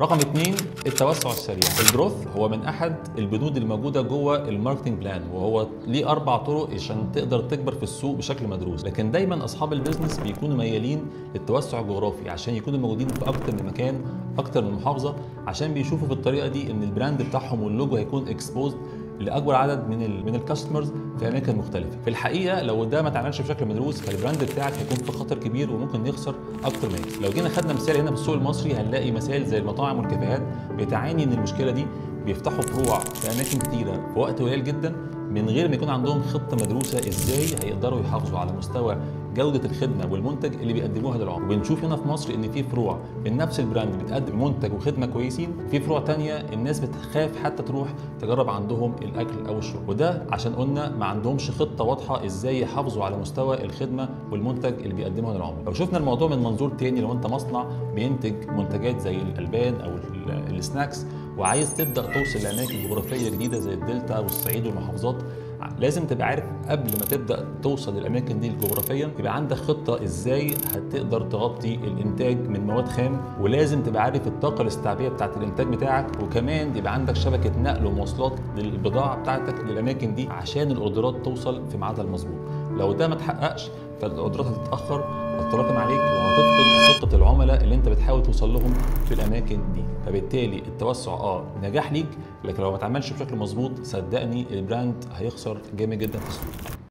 رقم 2 التوسع السريع. الجروث هو من احد البنود الموجوده جوه الماركتنج بلان، وهو ليه 4 طرق عشان تقدر تكبر في السوق بشكل مدروس. لكن دايما اصحاب البيزنس بيكونوا ميالين للتوسع الجغرافي عشان يكونوا موجودين في اكتر من مكان، اكتر من محافظه، عشان بيشوفوا في الطريقه دي ان البراند بتاعهم واللوجو هيكون اكسبوزد لاكبر عدد من الكاستمرز في اماكن مختلفه. في الحقيقه لو ده ما اتعملش بشكل مدروس فالبراند بتاعك هيكون في خطر كبير وممكن يخسر اكتر من لو جينا خدنا مثال هنا في السوق المصري هنلاقي مثال زي المطاعم والكافيهات بتعاني من المشكله دي، بيفتحوا فروع في اماكن كتيره في وقت قليل جدا من غير ما يكون عندهم خطه مدروسه ازاي هيقدروا يحافظوا على مستوى جوده الخدمه والمنتج اللي بيقدموها للعملاء. وبنشوف هنا في مصر ان في فروع من نفس البراند بتقدم منتج وخدمه كويسين، في فروع تانية الناس بتخاف حتى تروح تجرب عندهم الاكل او الشرب، وده عشان قلنا ما عندهمش خطه واضحه ازاي يحافظوا على مستوى الخدمه والمنتج اللي بيقدموه للعملاء. لو شفنا الموضوع من منظور تاني، لو انت مصنع بينتج منتجات زي الالبان او السناكس وعايز تبدا توصل لاماكن جغرافيه جديده زي الدلتا والصعيد والمحافظات، لازم تبقى عارف قبل ما تبدا توصل للاماكن دي جغرافيا يبقى عندك خطه ازاي هتقدر تغطي الانتاج من مواد خام، ولازم تبقى عارف الطاقه الاستيعابيه بتاعت الانتاج بتاعك، وكمان يبقى عندك شبكه نقل ومواصلات للبضاعه بتاعتك للاماكن دي عشان الاوردرات توصل في ميعادها المظبوط. لو ده ما اتحققش فالاوردرات هتتاخر، هتتراكم عليك وهتفقد ثقه العملاء اللي انت بتحاول توصل لهم في الاماكن دي. فبالتالي التوسع نجاح ليك، لكن لو ما اتعملش بشكل مظبوط صدقني البراند هيخسر جامد جدا في السوق.